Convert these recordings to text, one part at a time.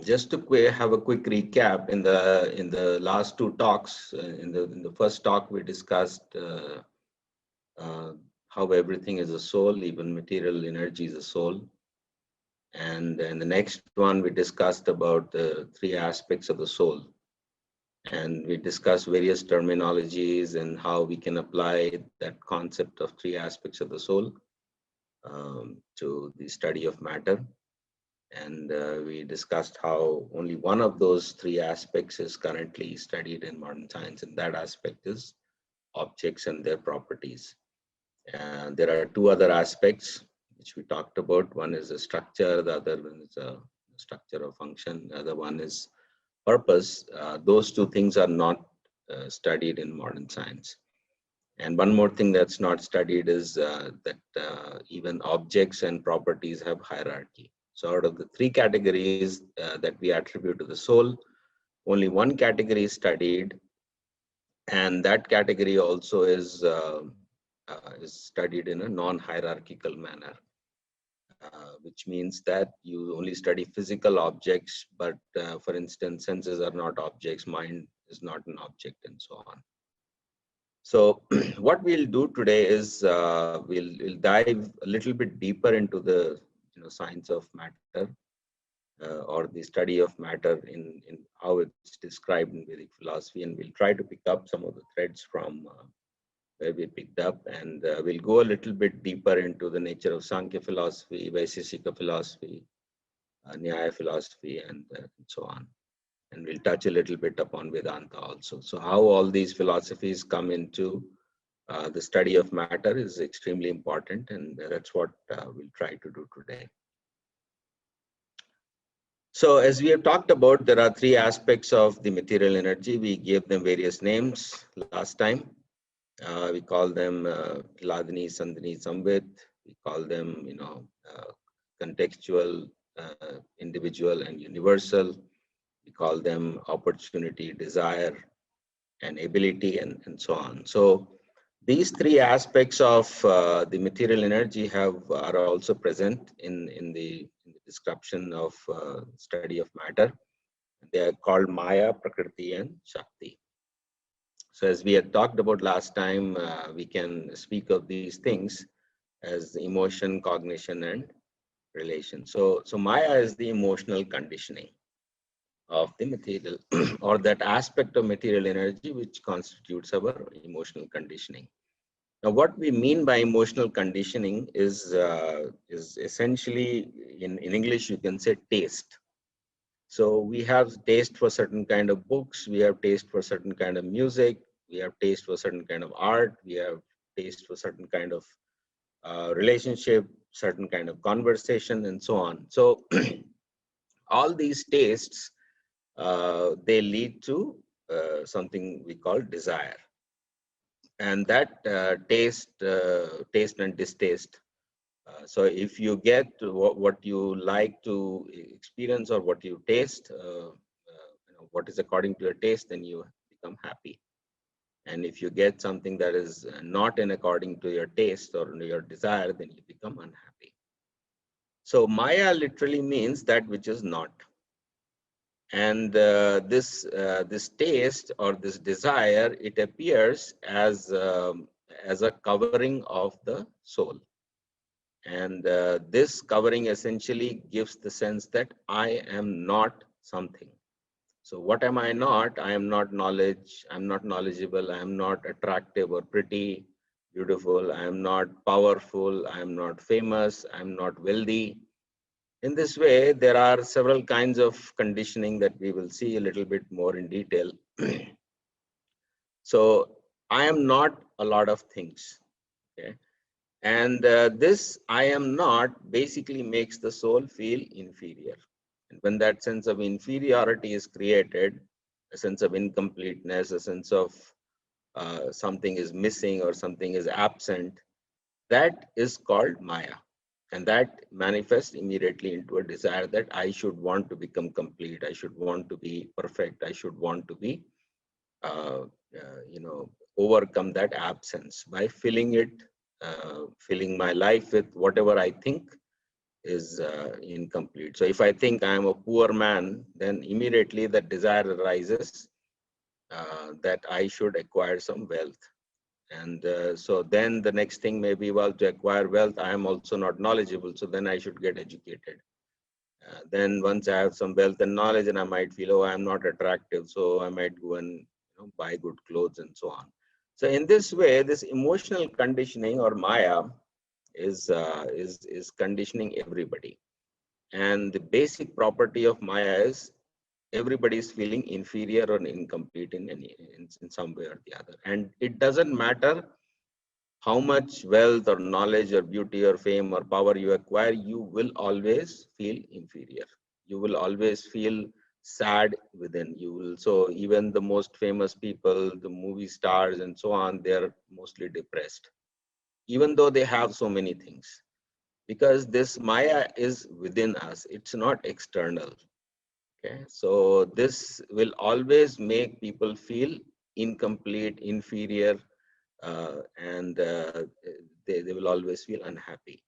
just to have a quick recap, in the last two talks, in the first talk we discussed how everything is a soul, even material energy is a soul. And in the next one, we discussed about the three aspects of the soul. And we discussed various terminologies and how we can apply that concept of three aspects of the soul to the study of matter. And we discussed how only one of those three aspects is currently studied in modern science, and that aspect is objects and their properties. And there are two other aspects which we talked about. One is a structure, the other one is a structure of function, the other one is purpose. Those two things are not studied in modern science. And one more thing that's not studied is that even objects and properties have hierarchy. So out of the three categories that we attribute to the soul, only one category is studied, and that category also is studied in a non-hierarchical manner, which means that you only study physical objects, but for instance, senses are not objects, mind is not an object, and so on. So what we'll do today is we'll dive a little bit deeper into the science of matter, or the study of matter in how it's described in Vedic philosophy, and we'll try to pick up some of the threads from where we picked up, and we'll go a little bit deeper into the nature of Sankhya philosophy, Vaiseshika philosophy, Nyaya philosophy, and so on. And we'll touch a little bit upon Vedanta also. So how all these philosophies come into the study of matter is extremely important, and that's what we'll try to do today. So as we have talked about, there are three aspects of the material energy. We gave them various names last time. We call them Hladini, Sandhini, Samvit. We call them, contextual, individual, and universal. We call them opportunity, desire, and ability, and so on. So these three aspects of the material energy are also present in the description of study of matter. They are called Maya, Prakriti, and Shakti. So as we had talked about last time, we can speak of these things as emotion, cognition, and relation. So Maya is the emotional conditioning of the material or that aspect of material energy which constitutes our emotional conditioning. Now, what we mean by emotional conditioning is essentially, in English, you can say taste. So we have taste for certain kind of books, we have taste for certain kind of music, we have taste for certain kind of art, we have taste for certain kind of relationship, certain kind of conversation, and so on. So all these tastes, they lead to something we call desire. And that taste and distaste. So if you get what you like to experience or what you taste, what is according to your taste, then you become happy. And if you get something that is not in according to your taste or your desire, then you become unhappy. So Maya literally means that which is not. And this taste or this desire, it appears as a covering of the soul. And this covering essentially gives the sense that I am not something. So what am I not? I am not knowledge, I'm not knowledgeable, I am not attractive or pretty, beautiful, I am not powerful, I am not famous, I am not wealthy. In this way, there are several kinds of conditioning that we will see a little bit more in detail. So I am not a lot of things, okay? And this I am not basically makes the soul feel inferior. And when that sense of inferiority is created, a sense of incompleteness, a sense of something is missing or something is absent, that is called Maya. And that manifests immediately into a desire that I should want to become complete, I should want to be perfect, I should want to be, overcome that absence by filling my life with whatever I think incomplete. So if I think I am a poor man, then immediately that desire arises that I should acquire some wealth. And so then the next thing may be, well, to acquire wealth, I am also not knowledgeable. So then I should get educated. Then once I have some wealth and knowledge, and I might feel, oh, I'm not attractive, so I might go and buy good clothes and so on. So in this way, this emotional conditioning or Maya is conditioning everybody. And the basic property of Maya is everybody is feeling inferior or incomplete in some way or the other. And it doesn't matter how much wealth or knowledge or beauty or fame or power you acquire, you will always feel inferior. You will always feel sad within. You will, so even the most famous people, the movie stars and so on, they're mostly depressed, even though they have so many things. Because this Maya is within us, it's not external. Okay, so this will always make people feel incomplete, inferior, and they will always feel unhappy.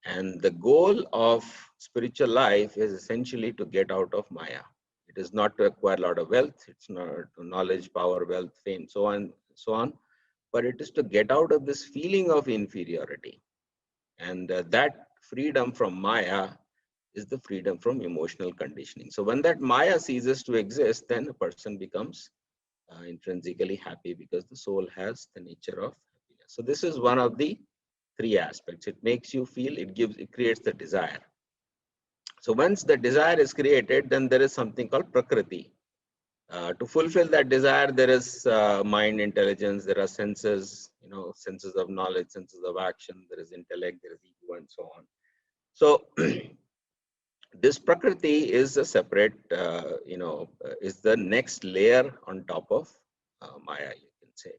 And the goal of spiritual life is essentially to get out of Maya. It is not to acquire a lot of wealth, it's not to knowledge, power, wealth, fame, so on, so on, but it is to get out of this feeling of inferiority. And that freedom from Maya is the freedom from emotional conditioning. So when that Maya ceases to exist, then a person becomes intrinsically happy, because the soul has the nature of happiness. So this is one of the three aspects. It makes you feel, it creates the desire. So once the desire is created, then there is something called Prakriti. To fulfill that desire, there is mind, intelligence, there are senses, senses of knowledge, senses of action, there is intellect, there is ego, and so on. So this Prakriti is a separate, is the next layer on top of Maya, you can say.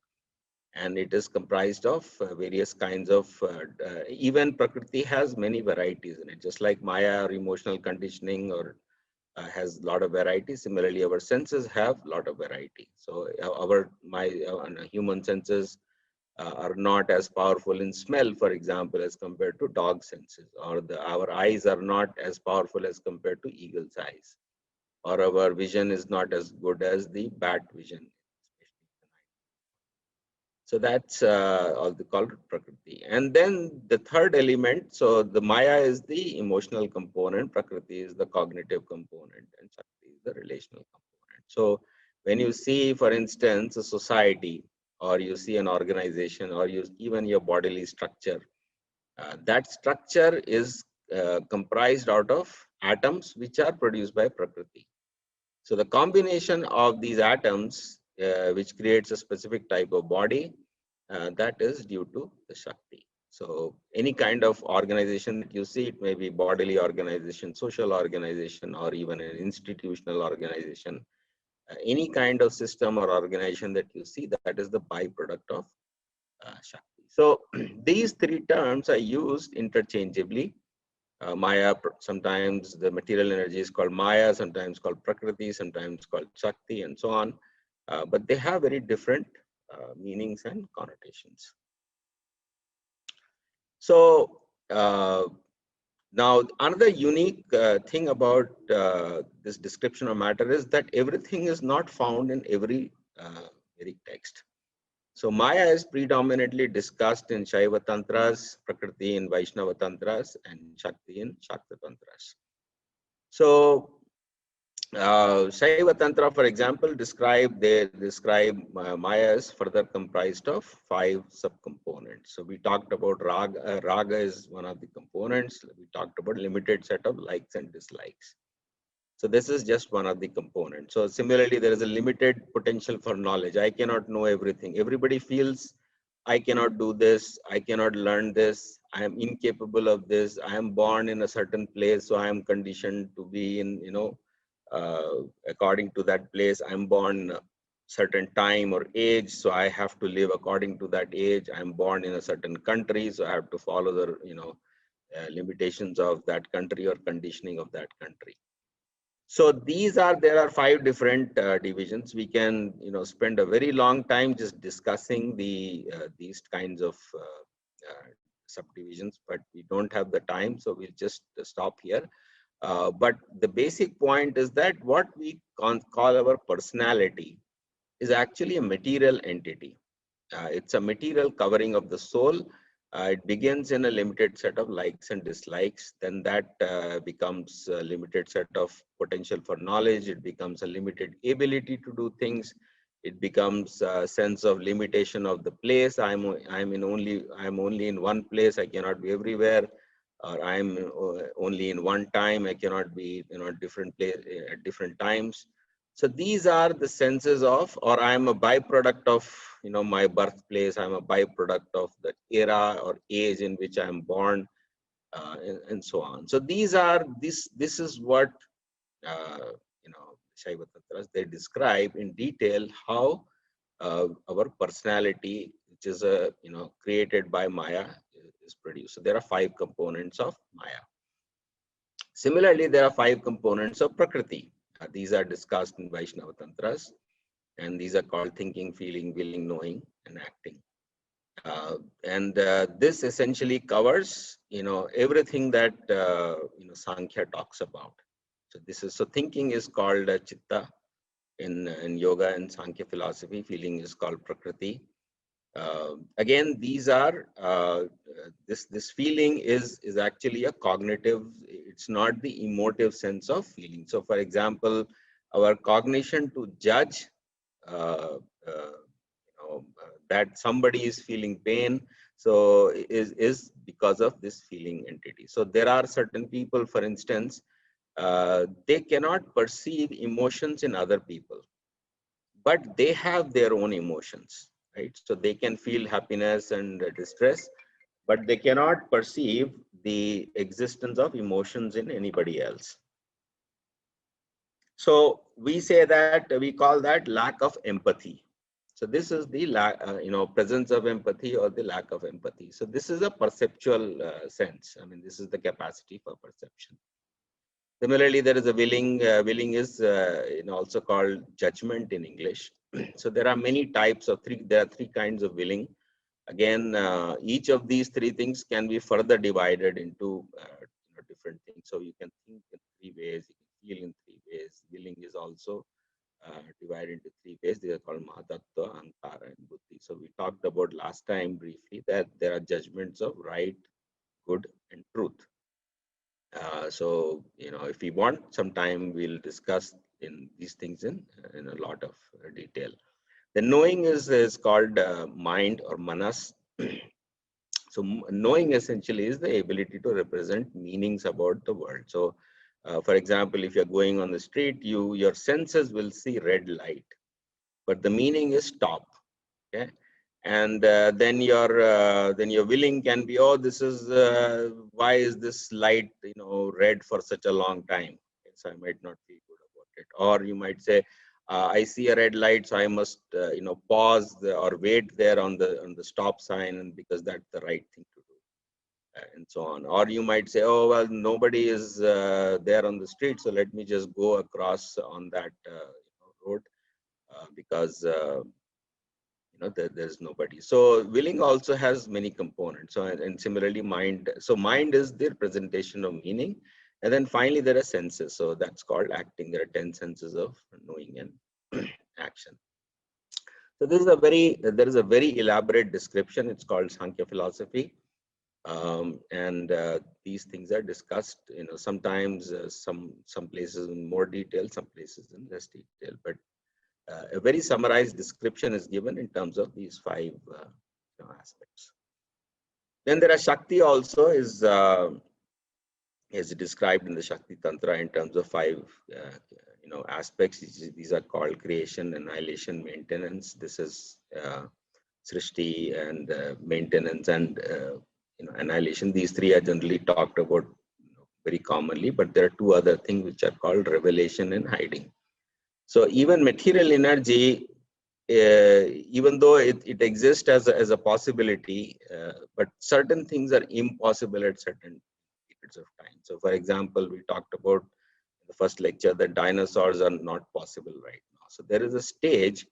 And it is comprised of various kinds of, even Prakriti has many varieties in it, just like Maya or emotional conditioning or has a lot of variety. Similarly, our senses have a lot of variety. So human senses are not as powerful in smell, for example, as compared to dog senses, or our eyes are not as powerful as compared to eagle's eyes, or our vision is not as good as the bat vision. So that's all called Prakriti. And then the third element, so the Maya is the emotional component, Prakriti is the cognitive component, and Shakti is the relational component. So when you see, for instance, a society, or you see an organization, or even your bodily structure, that structure is comprised out of atoms which are produced by Prakriti. So the combination of these atoms, which creates a specific type of body, that is due to the Shakti. So any kind of organization that you see, it may be bodily organization, social organization, or even an institutional organization, any kind of system or organization that you see, that is the byproduct of Shakti. So these three terms are used interchangeably. Maya, sometimes the material energy is called Maya, sometimes called Prakriti, sometimes called Shakti, and so on. But they have very different meanings and connotations. So now another unique thing about this description of matter is that everything is not found in every Vedic text. So Maya is predominantly discussed in Shaiva Tantras, Prakriti in Vaishnava Tantras, and Shakti in Shakta Tantras. So Shaiva Tantra, for example, they describe Maya as further comprised of 5 subcomponents. So we talked about Raga. Raga is one of the components. We talked about limited set of likes and dislikes. So this is just one of the components. So similarly, there is a limited potential for knowledge. I cannot know everything. Everybody feels I cannot do this. I cannot learn this. I am incapable of this. I am born in a certain place, so I am conditioned to be in, according to that place. I'm born a certain time or age, so I have to live according to that age. I'm born in a certain country, so I have to follow the, limitations of that country or conditioning of that country. So there are 5 different divisions. We can, spend a very long time just discussing these kinds of subdivisions, but we don't have the time, so we'll just stop here. But the basic point is that what we call our personality is actually a material entity. It's a material covering of the soul. It begins in a limited set of likes and dislikes. Then that becomes a limited set of potential for knowledge. It becomes a limited ability to do things. It becomes a sense of limitation of the place. I'm only in one place. I cannot be everywhere. Or I'm only in one time. I cannot be different place at different times. So these are the senses of, or I'm a byproduct of, my birthplace. I'm a byproduct of the era or age in which I'm born, and so on. So these are this is what Shaiva Tantras, they describe in detail how our personality, which is created by Maya, is produced. So there are 5 components of Maya. Similarly, there are 5 components of Prakriti. These are discussed in Vaishnava Tantras, and these are called thinking, feeling, willing, knowing, and acting. This essentially covers, everything that Sankhya talks about. So thinking is called Chitta in yoga and Sankhya philosophy. Feeling is called Prakriti. Again, these are this feeling is actually a cognitive. It's not the emotive sense of feeling. So, for example, our cognition to judge that somebody is feeling pain, so is because of this feeling entity. So there are certain people, for instance, they cannot perceive emotions in other people, but they have their own emotions, right? So they can feel happiness and distress, but they cannot perceive the existence of emotions in anybody else. So we say that, we call that lack of empathy. So this is the presence of empathy or the lack of empathy. So this is a perceptual sense. I mean, this is the capacity for perception. Similarly, there is a willing. Willing is also called judgment in English. So there are many types of there are 3 kinds of willing. Again, each of these 3 things can be further divided into different things. So you can think in 3 ways, you can feel in 3 ways. Willing is also divided into 3 ways. They are called Mahatattva, Ankara, and Buddhi. So we talked about last time briefly that there are judgments of right, good, and truth. So if we want some time, we'll discuss in these things in a lot of detail. The knowing is called mind or manas. So knowing essentially is the ability to represent meanings about the world. So for example, if you're going on the street, your senses will see red light, but the meaning is stop. Okay. And then your willing can be, oh, this is why is this light red for such a long time? Okay, so I might not feel good about it. Or you might say, I see a red light, so I must pause or wait there on the stop sign, and because that's the right thing to do, and so on. Or you might say, oh well, nobody is there on the street, so let me just go across on that road because there's nobody. So willing also has many components. So and similarly mind. So mind is the representation of meaning, and then finally there are senses. So that's called acting. There are 10 senses of knowing and action. So there is a very elaborate description. It's called Sankhya philosophy, and these things are discussed. Sometimes some places in more detail, some places in less detail, but a very summarized description is given in terms of these 5 aspects. Then there are Shakti also is described in the Shakti Tantra in terms of 5 aspects. These are called creation, annihilation, maintenance. This is Srishti and maintenance and annihilation. These 3 are generally talked about very commonly, but there are 2 other things which are called revelation and hiding. So even material energy, even though it exists as a possibility, but certain things are impossible at certain periods of time. So for example, we talked about in the first lecture that dinosaurs are not possible right now. So there is a stage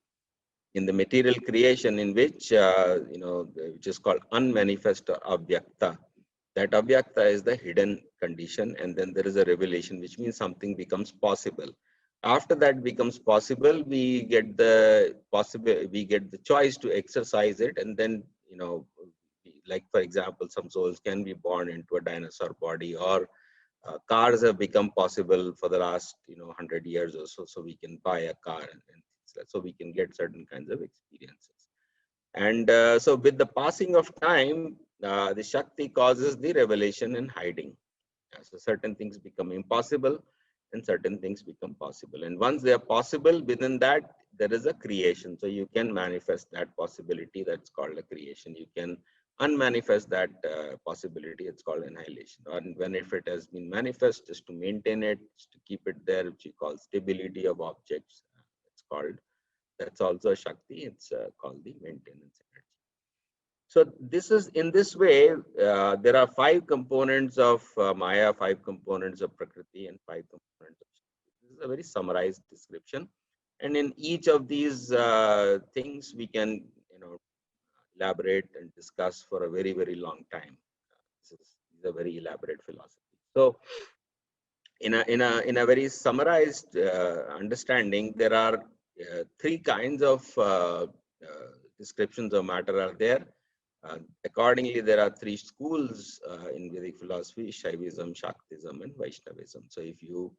in the material creation, in which, which is called unmanifest or avyakta. That avyakta is the hidden condition, and then there is a revelation, which means something becomes possible. After that becomes possible, we get the choice to exercise it, and then, like for example, some souls can be born into a dinosaur body, or cars have become possible for the last 100 years or so. So we can buy a car, and so we can get certain kinds of experiences. And so with the passing of time, the Shakti causes the revelation and hiding. So certain things become impossible and certain things become possible. And once they are possible, within that, there is a creation. So you can manifest that possibility, that's called a creation. You can unmanifest that possibility, it's called annihilation. Or when if it has been manifest, just to maintain it, just to keep it there, which we call stability of objects, it's called. That's also a Shakti, it's called the maintenance energy. So this is, in this way, there are 5 components of Maya, 5 components of Prakriti, and 5 components of Shakti. This is a very summarized description. And in each of these things, we can, elaborate and discuss for a very, very long time. This is a very elaborate philosophy. So in a very summarized understanding, there are 3 kinds of descriptions of matter are there. Accordingly, there are 3 schools in Vedic philosophy: Shaivism, Shaktism, and Vaishnavism. So if you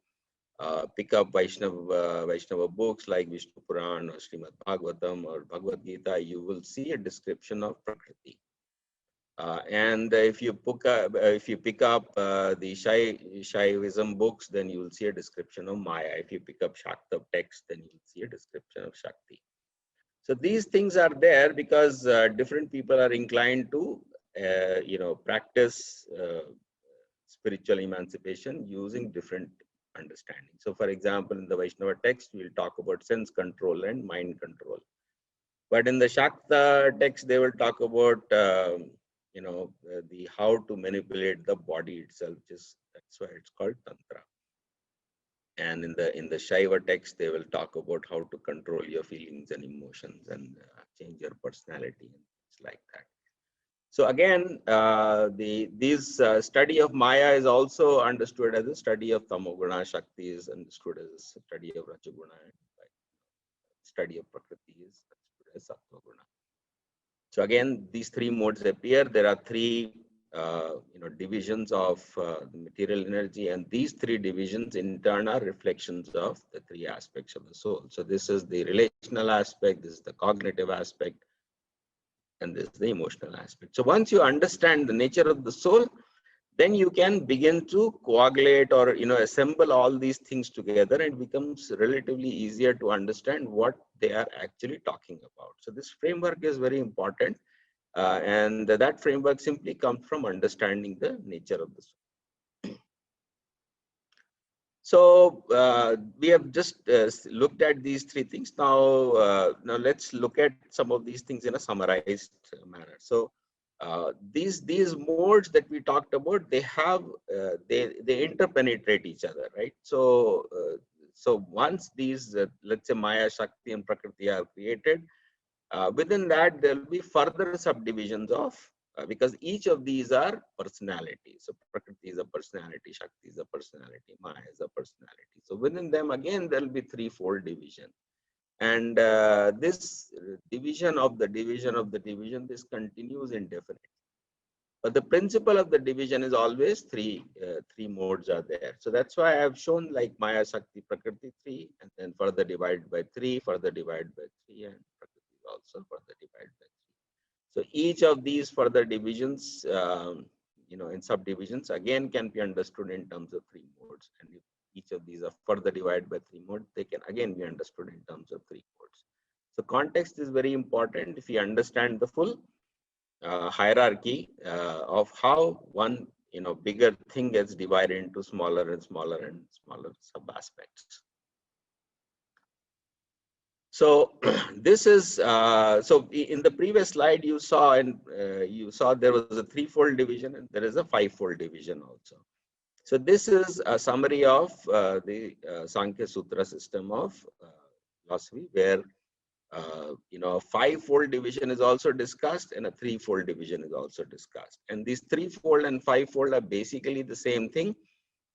pick up Vaishnava books like Vishnu Puran or Srimad Bhagavatam or Bhagavad Gita, you will see a description of Prakriti. And if you pick up the Shaivism books, then you will see a description of Maya. If you pick up Shakta text, then you will see a description of Shakti. So these things are there because different people are inclined to, practice spiritual emancipation using different understanding. So for example, in the Vaishnava text, we'll talk about sense control and mind control. But in the Shakta text, they will talk about, the how to manipulate the body itself. That's why it's called Tantra. And in the Shaiva text, they will talk about how to control your feelings and emotions and change your personality and things like that. So again, this study of Maya is also understood as a study of Tamoguna. Shakti is understood as a study of Rajaguna, and study of Prakriti is understood as Sattva-guna. So again, these 3 modes appear. There are 3 divisions of the material energy, and these 3 divisions in turn are reflections of the 3 aspects of the soul. So this is the relational aspect, this is the cognitive aspect, and this is the emotional aspect. So once you understand the nature of the soul, then you can begin to coagulate or assemble all these things together, and it becomes relatively easier to understand what they are actually talking about. So this framework is very important, and that framework simply comes from understanding the nature of the soul. So we have just looked at these 3 things. Now let's look at some of these things in a summarized manner. So these modes that we talked about, they have they interpenetrate each other, right? So so once these let's say Maya, Shakti, and Prakriti are created, within that there will be further subdivisions of because each of these are personalities. So Prakriti is a personality, Shakti is a personality, Maya is a personality. So within them again there will be 3-fold division. And this division of the division, this continues indefinitely. But the principle of the division is always 3 modes are there. So that's why I have shown like Maya, Shakti, Prakriti 3, and then further divided by 3, further divided by 3, and Prakriti is also further divided by 3. So each of these further divisions, in subdivisions, again can be understood in terms of 3 modes. And if each of these are further divided by 3 modes, they can again be understood in terms of 3 modes. So context is very important. If you understand the full hierarchy of how one bigger thing gets divided into smaller and smaller and smaller sub aspects. So this is so in the previous slide you saw, and you saw there was a 3-fold division and there is a 5-fold division also. So this is a summary of the Sankhya Sutra system of philosophy, where five-fold division is also discussed, and a three-fold division is also discussed. And these threefold and fivefold are basically the same thing.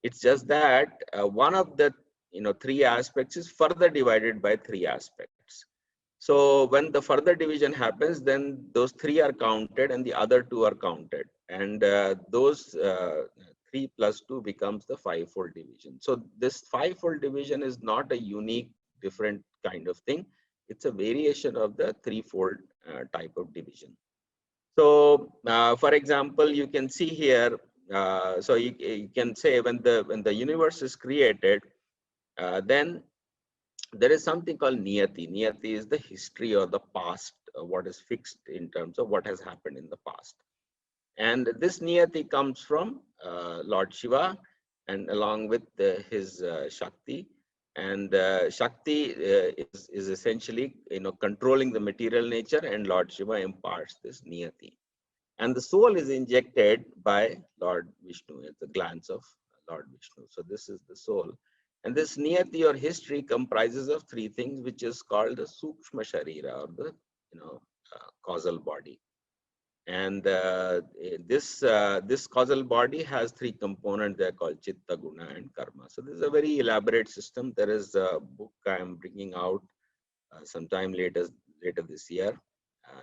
It's just that one of the three aspects is further divided by three aspects. So when the further division happens, then those three are counted and the other two are counted, and those 3 plus 2 becomes the fivefold division. So this fivefold division is not a unique, different kind of thing. It's a variation of the threefold type of division. So for example, you can see here, so you can say when the universe is created, then there is something called niyati. Niyati is the history or the past, what is fixed in terms of what has happened in the past. And this niyati comes from Lord Shiva, and along with his Shakti. And Shakti is essentially controlling the material nature, and Lord Shiva imparts this niyati. And the soul is injected by Lord Vishnu. It's a glance of Lord Vishnu. So this is the soul. And this niyati or history comprises of three things, which is called the Sukshma Sharira, or the causal body. And this causal body has three components. They're called Chitta, Guna, and Karma. So this is a very elaborate system. There is a book I am bringing out sometime later this year.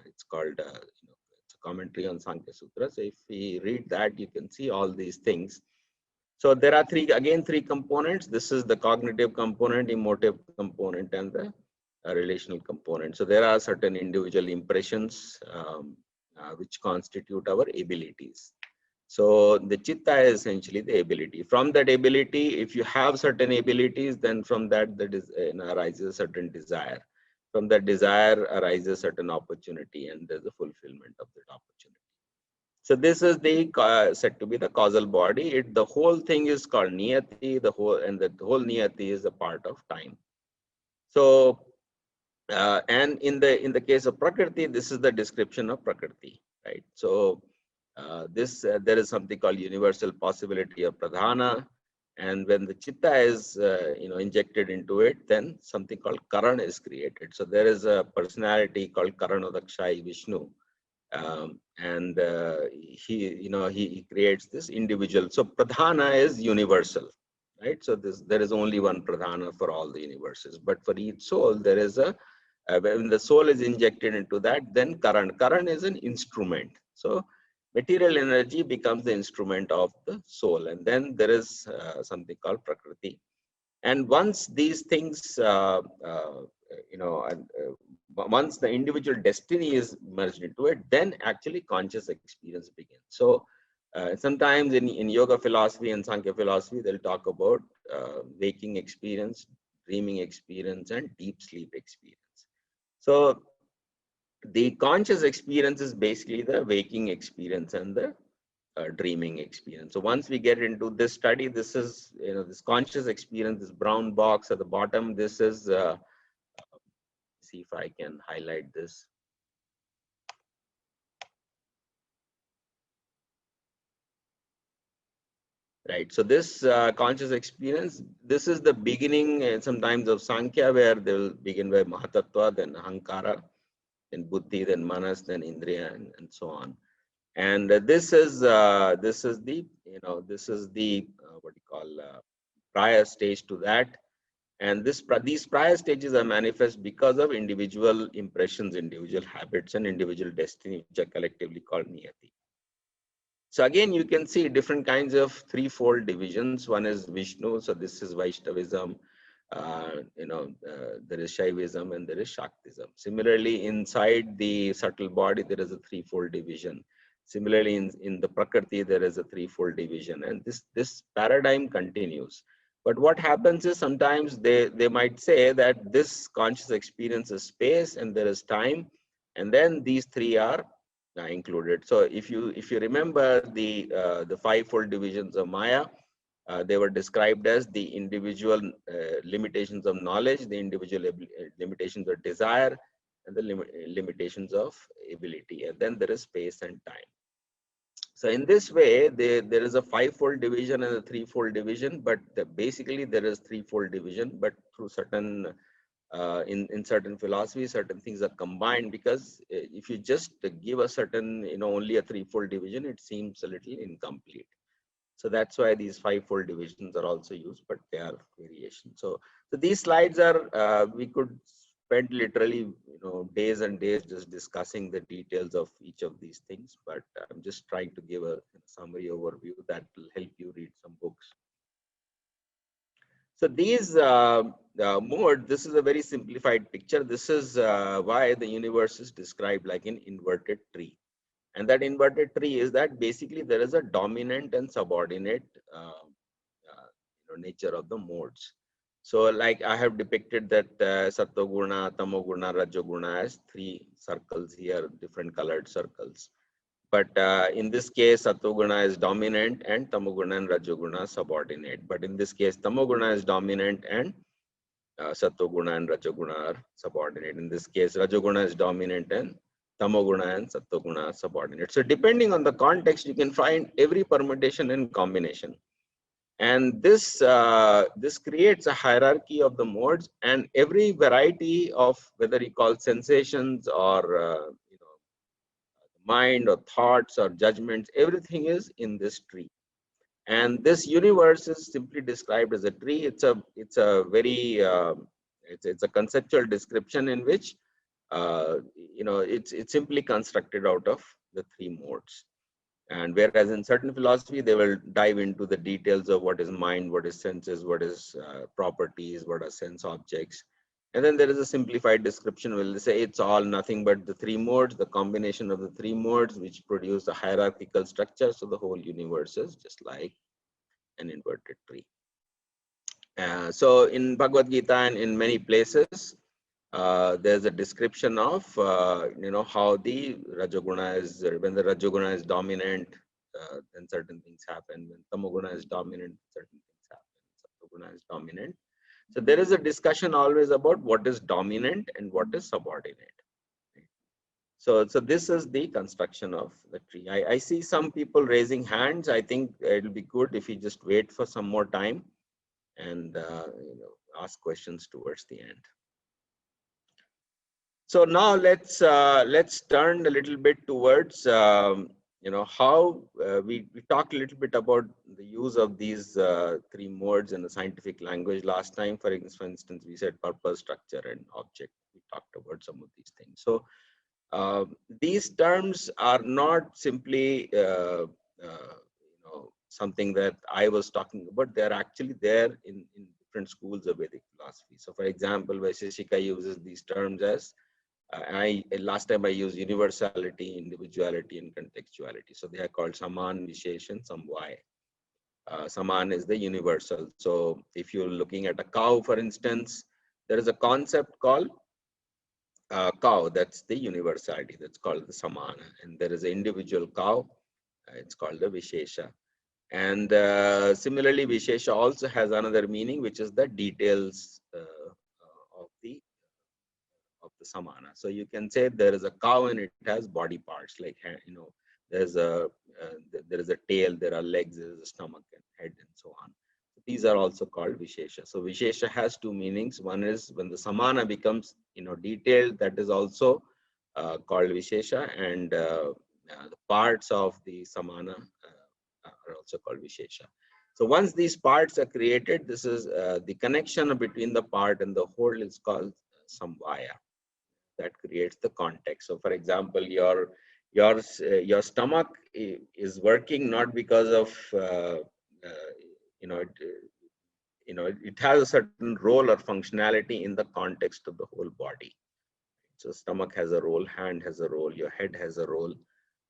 It's called it's a commentary on Sankhya Sutra. So if we read that, you can see all these things. So there are three components. This is the cognitive component, emotive component, and the relational component. So there are certain individual impressions which constitute our abilities. So the chitta is essentially the ability. From that ability, if you have certain abilities, then from that arises a certain desire. From that desire arises certain opportunity, and there's a fulfillment of that opportunity. So this is the said to be the causal body. The whole thing is called niyati. The whole niyati is a part of time. So and in the case of Prakriti, this is the description of Prakriti, right? So there is something called universal possibility of pradhana, and when the chitta is injected into it, then something called karan is created. So there is a personality called Karanodakshai Vishnu, and he creates this individual. So pradhana is universal, right? So there is only one pradhana for all the universes, but for each soul there is a when the soul is injected into that, then karan is an instrument. So material energy becomes the instrument of the soul, and then there is something called prakriti. And once these things once the individual destiny is merged into it, then actually conscious experience begins. So sometimes in yoga philosophy and Sankhya philosophy, they'll talk about waking experience, dreaming experience, and deep sleep experience. So the conscious experience is basically the waking experience and the dreaming experience. So once we get into this study, this is this conscious experience, this brown box at the bottom. This is see if I can highlight this. Right. So this conscious experience, this is the beginning sometimes of Sankhya, where they will begin by Mahatattva, then Ahankara, then Buddhi, then Manas, then Indriya, and so on. And this is the what you call prior stage to that. And these prior stages are manifest because of individual impressions, individual habits, and individual destiny, which are collectively called niyati. So again, you can see different kinds of threefold divisions. One is Vishnu, so this is Vaishnavism. There is Shaivism and there is Shaktism. Similarly, inside the subtle body, there is a threefold division. Similarly, in the Prakriti, there is a threefold division, and this paradigm continues. But what happens is sometimes they might say that this conscious experience is space and there is time, and then these three are included. So if you remember the fivefold divisions of Maya, they were described as the individual limitations of knowledge, the individual limitations of desire, and the limitations of ability. And then there is space and time. So in this way, there is a fivefold division and a threefold division, but basically there is threefold division, but through certain in certain philosophies, certain things are combined, because if you just give a certain, only a threefold division, it seems a little incomplete. So that's why these fivefold divisions are also used, but they are variations. So these slides are, we could spend literally, days and days just discussing the details of each of these things, but I'm just trying to give a summary overview that will help you read some books. So these mode, this is a very simplified picture. This is why the universe is described like an inverted tree. And that inverted tree is that basically there is a dominant and subordinate nature of the modes. So like I have depicted that Sattva-guna, Tamo-guna, Rajo-guna as three circles here, different colored circles. But in this case, Sattva-guna is dominant and Tamo-guna and Rajo-guna subordinate. But in this case, Tamo-guna is dominant and Sattva-guna and Rajo-guna are subordinate. In this case, Rajo-guna is dominant and Tamo-guna and Sattva-guna are subordinate. So depending on the context, you can find every permutation and combination. And this this creates a hierarchy of the modes, and every variety of, whether you call sensations or mind or thoughts or judgments, everything is in this tree. And this universe is simply described as a tree. It's a very it's a conceptual description in which it's simply constructed out of the three modes. And whereas in certain philosophy, they will dive into the details of what is mind, what is senses, what is properties, what are sense objects. And then there is a simplified description where they say it's all nothing but the three modes, the combination of the three modes, which produce a hierarchical structure. So the whole universe is just like an inverted tree. So in Bhagavad Gita and in many places, there's a description of how the Rajoguna is, when the Rajoguna is dominant, then certain things happen. When Tamoguna is dominant, certain things happen. Sattoguna is dominant. So there is a discussion always about what is dominant and what is subordinate. So this is the construction of the tree. I see some people raising hands. I think it'll be good if you just wait for some more time and ask questions towards the end. So now let's turn a little bit towards how we talked a little bit about the use of these three modes in the scientific language last time. For instance, we said purpose, structure, and object. We talked about some of these things. So these terms are not simply something that I was talking about. They are actually there in different schools of Vedic philosophy. So, for example, Vaisheshika uses these terms as last time I used universality, individuality, and contextuality. So they are called Saman, Visheshan, Samvaya. Saman is the universal. So if you're looking at a cow, for instance, there is a concept called cow. That's the universality. That's called the Samana. And there is an individual cow. It's called the Vishesha. And similarly, Vishesha also has another meaning, which is the details of the Samana. So you can say there is a cow and it has body parts, like there's a there is a tail, there are legs, there is a stomach and head, and so on. These are also called Vishesha. So Vishesha has two meanings. One is when the Samana becomes detailed, that is also called Vishesha, and the parts of the Samana are also called Vishesha. So once these parts are created, this is the connection between the part and the whole is called Samvaya. That creates the context. So for example, your stomach is working not because of it has a certain role or functionality in the context of the whole body. So stomach has a role, hand has a role, your head has a role.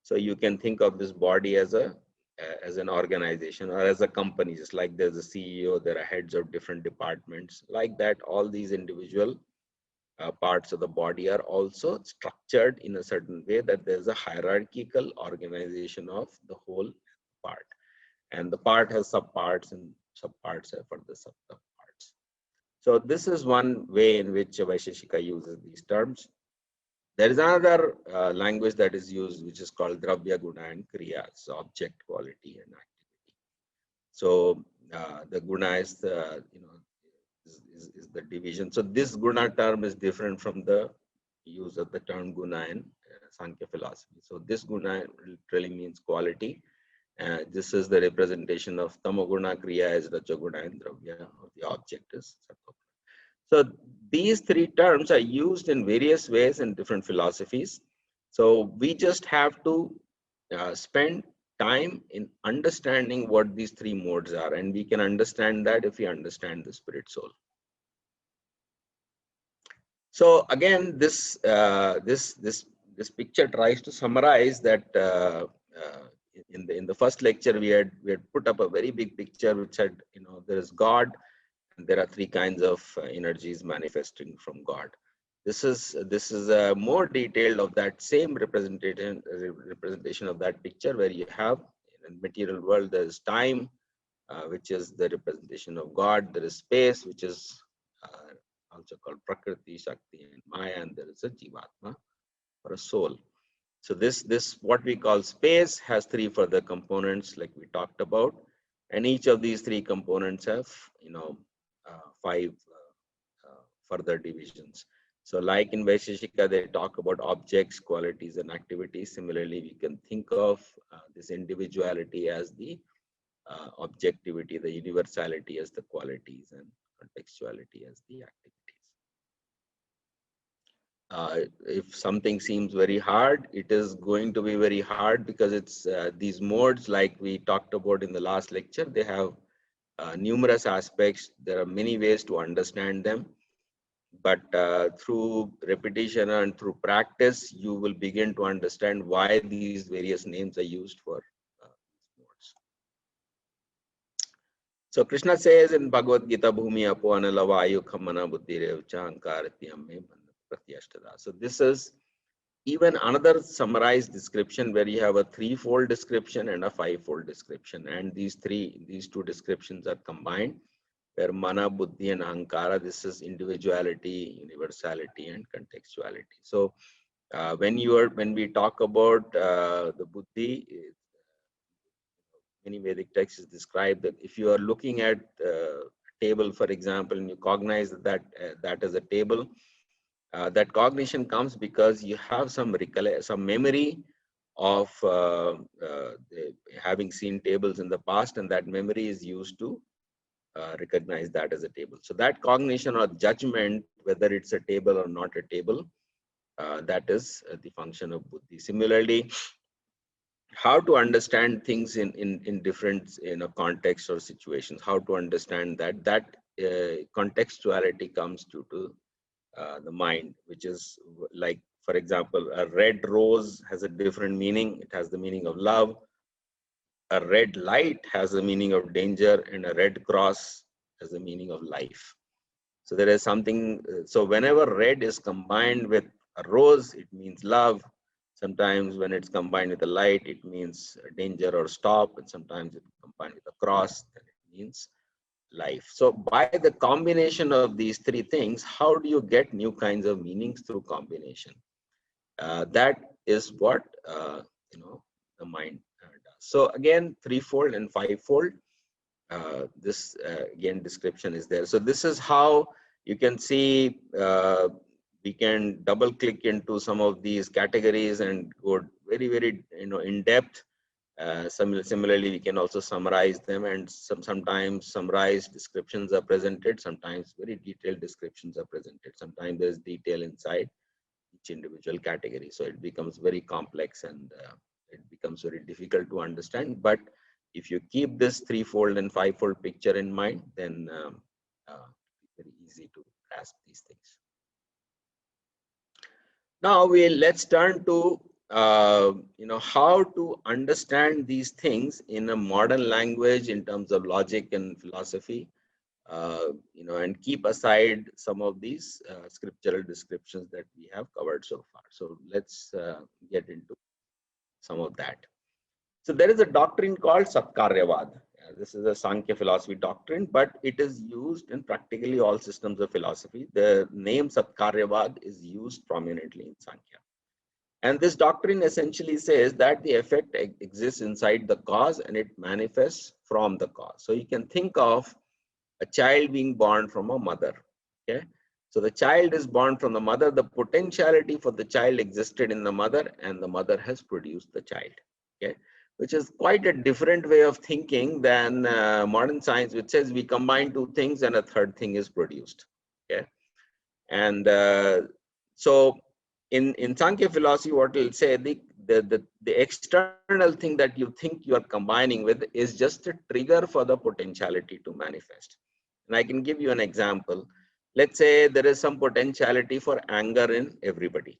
So you can think of this body as an organization or as a company. Just like there's a CEO, there are heads of different departments. Like that, all these individual parts of the body are also structured in a certain way that there's a hierarchical organization of the whole part. And the part has subparts and subparts for the subparts. So this is one way in which Vaisheshika uses these terms. There is another language that is used, which is called Dravya, Guna, and Kriya, so object, quality, and activity. So the Guna is the is the division. So this guna term is different from the use of the term guna in Sankhya philosophy. So this guna literally means quality. This is the representation of tamoguna, kriya as rajaguna, and dravya, or the object is sattva. So these three terms are used in various ways in different philosophies. So we just have to spend time in understanding what these three modes are, and we can understand that if we understand the spirit soul. So again, this picture tries to summarize that. In the first lecture, we had put up a very big picture which said, there is God, and there are three kinds of energies manifesting from God. This is more detailed of that same representation of that picture, where you have in the material world there is time, which is the representation of God. There is space, which is also called Prakriti, Shakti, and Maya, and there is a Jivatma, or a soul. So this what we call space has three further components, like we talked about, and each of these three components have five further divisions. So like in Vaisheshika, they talk about objects, qualities, and activities. Similarly, we can think of this individuality as the objectivity, the universality as the qualities, and contextuality as the activities. If something seems very hard, it is going to be very hard, because it's these modes, like we talked about in the last lecture, they have numerous aspects. There are many ways to understand them, but through repetition and through practice, you will begin to understand why these various names are used for these modes. So Krishna says in Bhagavad Gita, Bhumi apo analavayu khamana buddhi revcha ankaratyamme. So this is even another summarized description, where you have a threefold description and a fivefold description, and these two descriptions are combined, where mana, buddhi, and ahankara, this is individuality, universality, and contextuality. So when we talk about the buddhi, many Vedic texts describe that if you are looking at a table, for example, and you cognize that that is a table, that cognition comes because you have some memory of having seen tables in the past, and that memory is used to recognize that as a table. So that cognition or judgment, whether it's a table or not a table, that is the function of buddhi. Similarly, how to understand things in different contexts or situations, how to understand that contextuality comes due to the mind, which is like, for example, a red rose has a different meaning. It has the meaning of love. A red light has the meaning of danger, and a red cross has the meaning of life. So there is something, so whenever red is combined with a rose, it means love. Sometimes when it's combined with a light, it means danger or stop, and sometimes it's combined with a cross, then it means life. So by the combination of these three things, how do you get new kinds of meanings through combination? That is what the mind does. So again, threefold and fivefold. This again description is there. So this is how you can see. We can double click into some of these categories and go very in depth. Similarly, we can also summarize them, and sometimes summarized descriptions are presented, sometimes very detailed descriptions are presented. Sometimes there's detail inside each individual category, so it becomes very complex, and it becomes very difficult to understand. But if you keep this threefold and fivefold picture in mind, then it's very easy to grasp these things. Now let's turn to how to understand these things in a modern language in terms of logic and philosophy, and keep aside some of these scriptural descriptions that we have covered so far. So let's get into some of that. So there is a doctrine called Satkaryavad. This is a Sankhya philosophy doctrine, but it is used in practically all systems of philosophy. The name Satkaryavad is used prominently in Sankhya. And this doctrine essentially says that the effect exists inside the cause and it manifests from the cause. So you can think of a child being born from a mother. Okay, so the child is born from the mother. The potentiality for the child existed in the mother, and the mother has produced the child. Okay, which is quite a different way of thinking than modern science, which says we combine two things and a third thing is produced. Okay, and so in Sankhya philosophy, what it'll say, the external thing that you think you are combining with is just a trigger for the potentiality to manifest. And I can give you an example. Let's say there is some potentiality for anger in everybody.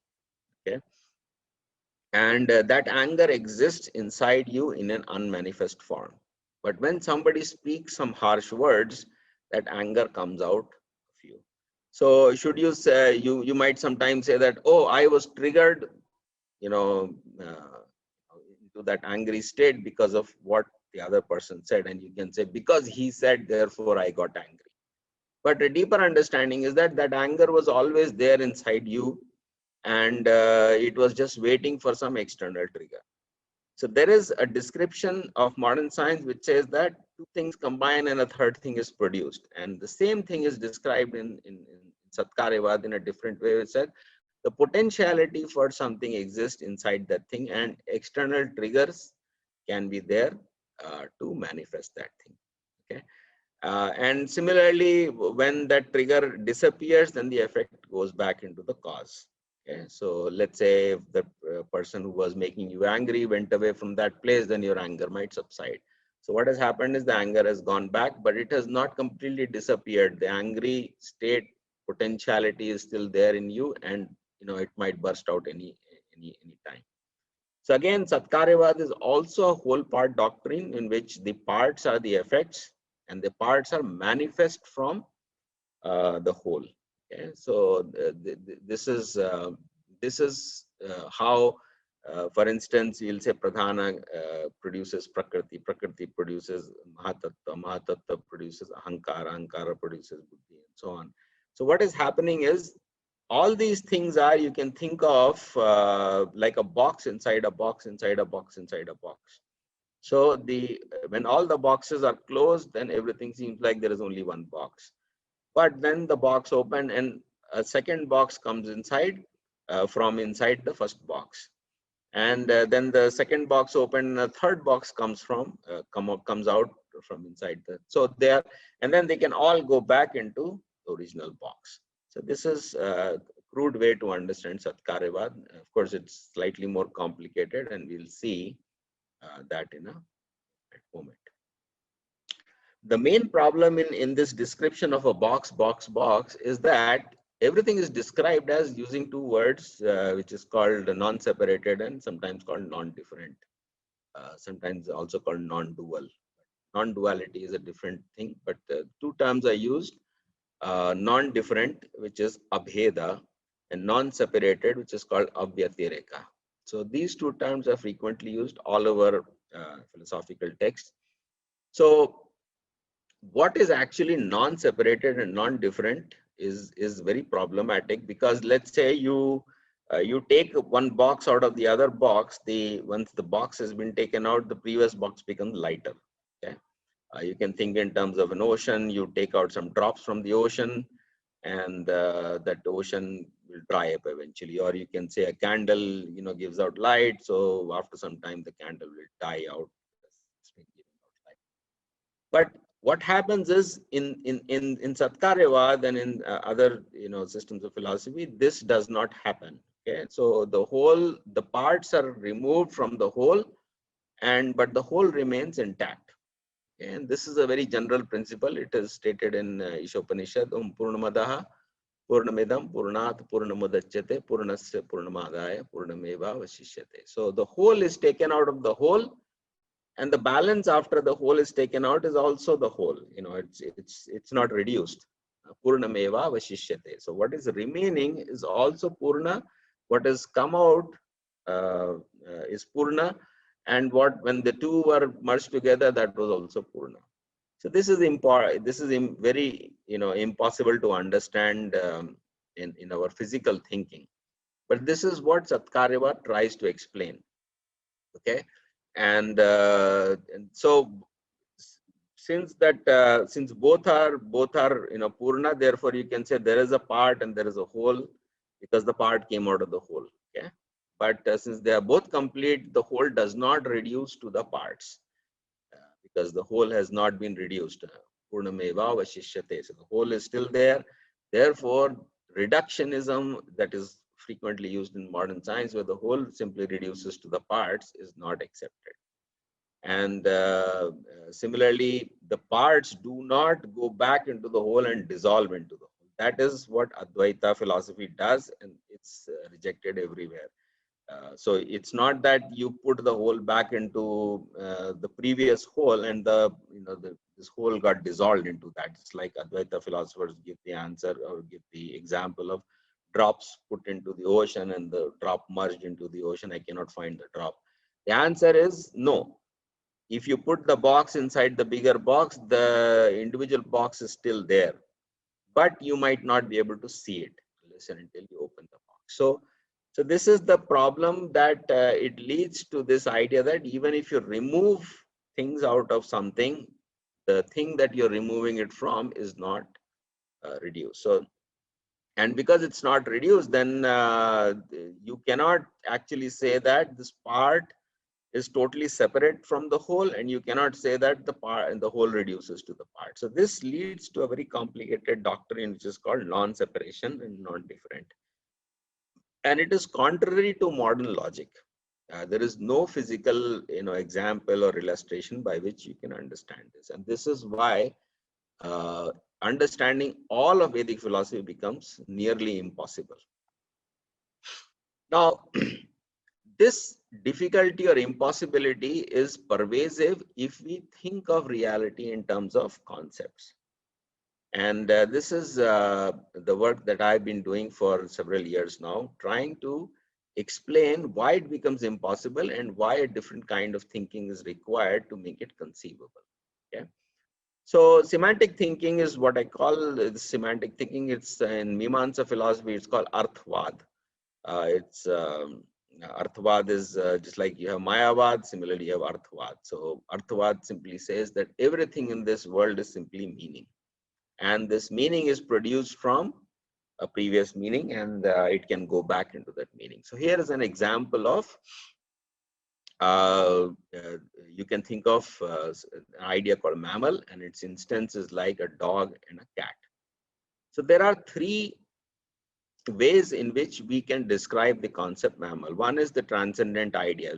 Okay, and that anger exists inside you in an unmanifest form. But when somebody speaks some harsh words, that anger comes out of you. So should you say, you might sometimes say that, oh, I was triggered, you know, into that angry state because of what the other person said. And you can say, because he said, therefore I got angry. But a deeper understanding is that that anger was always there inside you, and it was just waiting for some external trigger. So there is a description of modern science which says that two things combine and a third thing is produced. And the same thing is described in Satkaryavad in a different way. It said the potentiality for something exists inside that thing, and external triggers can be there to manifest that thing. Okay. And similarly, when that trigger disappears, then the effect goes back into the cause. Okay, so let's say if the person who was making you angry went away from that place, then your anger might subside. So what has happened is the anger has gone back, but it has not completely disappeared. The angry state potentiality is still there in you, and it might burst out any time. So again, Satkaryavad is also a whole part doctrine in which the parts are the effects and the parts are manifest from the whole. Okay, so this is how, for instance, you'll say Pradhana produces Prakriti, Prakriti produces Mahatattva, Mahatattva produces Ahankara, Ahankara produces Buddhi, and so on. So what is happening is, all these things are, you can think of like a box inside a box inside a box inside a box. So when all the boxes are closed, then everything seems like there is only one box. But then the box opened and a second box comes inside from inside the first box. And then the second box opened and a third box comes out from inside so there, and then they can all go back into the original box. So this is a crude way to understand Satkaryavad. Of course, it's slightly more complicated, and we'll see that in a moment. The main problem in this description of a box is that everything is described as using two words, which is called non-separated and sometimes called non-different, sometimes also called non-dual. Non-duality is a different thing, but two terms are used, non-different, which is abheda, and non-separated, which is called avyatireka. So these two terms are frequently used all over philosophical texts. So what is actually non-separated and non-different is very problematic, because let's say you take one box out of the other box. Once the box has been taken out, the previous box becomes lighter. Okay, you can think in terms of an ocean. You take out some drops from the ocean, and that ocean will dry up eventually. Or you can say a candle, gives out light. So after some time, the candle will die out. But what happens is in Satkaryavad and in other systems of philosophy, this does not happen. Okay, so the parts are removed from the whole, but the whole remains intact. Okay? And this is a very general principle. It is stated in Ishopanishad, Purnamadaha Purnamidam Purnat Purnamudachyate Purnasya Purnamadaya Purnameva Vashishyate. So the whole is taken out of the whole, and the balance after the whole is taken out is also the whole. It's not reduced. Purnameva Vashishyate. So what is remaining is also Purna. What has come out is Purna, and when the two were merged together, that was also Purna. So this is important. This is very impossible to understand in our physical thinking, but this is what Satkaryavad tries to explain. Okay. And so since both are Purna, therefore you can say there is a part and there is a whole, because the part came out of the whole. Okay, but since they are both complete, the whole does not reduce to the parts, because the whole has not been reduced. Purnameva vashishyate. So the whole is still there. Therefore, reductionism that is frequently used in modern science, where the whole simply reduces to the parts, is not accepted. And similarly, the parts do not go back into the whole and dissolve into the whole. That is what Advaita philosophy does, and it's rejected everywhere. So it's not that you put the whole back into the previous whole, and this whole got dissolved into that. It's like Advaita philosophers give the answer or give the example of drops put into the ocean and the drop merged into the ocean. I cannot find the drop. The answer is no. If you put the box inside the bigger box, the individual box is still there, but you might not be able to see it unless and until you open the box. So this is the problem, that it leads to this idea that even if you remove things out of something, the thing that you're removing it from is not reduced. So, and because it's not reduced, then you cannot actually say that this part is totally separate from the whole, and you cannot say that the part and the whole reduces to the part. So this leads to a very complicated doctrine which is called non-separation and non-different, and it is contrary to modern logic. There is no physical example or illustration by which you can understand this, and this is why understanding all of Vedic philosophy becomes nearly impossible. Now this difficulty or impossibility is pervasive if we think of reality in terms of concepts. And this is the work that I've been doing for several years now, trying to explain why it becomes impossible and why a different kind of thinking is required to make it conceivable. Okay. So semantic thinking is what I call semantic thinking. It's in Mimamsa philosophy, it's called Arthvad. Arthavad is just like you have Mayavad, similarly you have Arthavad. So Arthavad simply says that everything in this world is simply meaning, and this meaning is produced from a previous meaning, and it can go back into that meaning. So here is an example of you can think of an idea called mammal, and its instance is like a dog and a cat. So there are three ways in which we can describe the concept mammal. One is the transcendent idea,